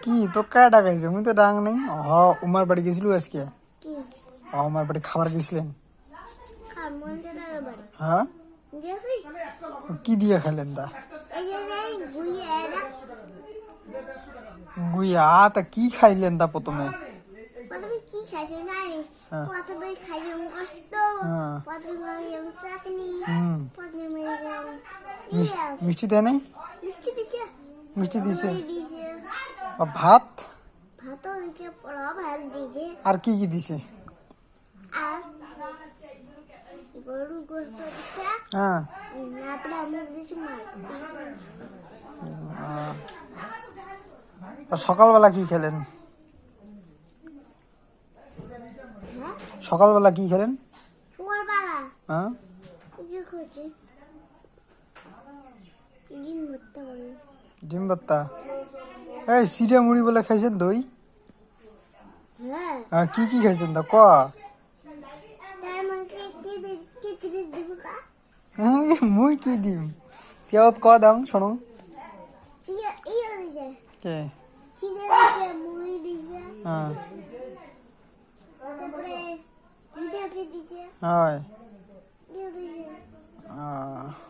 কি তো কায় ডাকাইছে মুই তো ডাং নাই উমার বাড়ি গেছিল আজকে আমার বাড়ি খাবার গেছিলেন হ্যাঁ কি দিয়ে খাইলেন তা গুইয়া তা কি খাইলেন তা প্রথমে কি খাইছো জানি প্রথমে খাইলাম কষ্ট প্রথমে খাইলাম চাটনি প্রথমে মিষ্টি দেয় নাই মিষ্টি দিছে মিষ্টি দিছে ভাত ভাতও দিছে পোড়া ভাত দিছে আর কি কি দিছে আর গরু গোস্ত দিছে হ্যাঁ তারপরে আমরা দিছি মাছ সকালবেলা কি খেলেন সকালবেলা কি খেলেন সকালবেলা হ্যাঁ কি খাচ্ছি ডিম ভর্তা এই সিরিয়া মুড়ি বলে খাইছেন দই হ্যাঁ কি কি খাইছেন তা ক তার মধ্যে কি জিনিস দিব কা মুই কি দিম কেউ ক দাম শোনো ইয়ে দিছে কে চিড়ে দিছে মুড়ি দিছে হ্যাঁ তারপরে ভিডিও দিছে হয় ভিডিও দিছে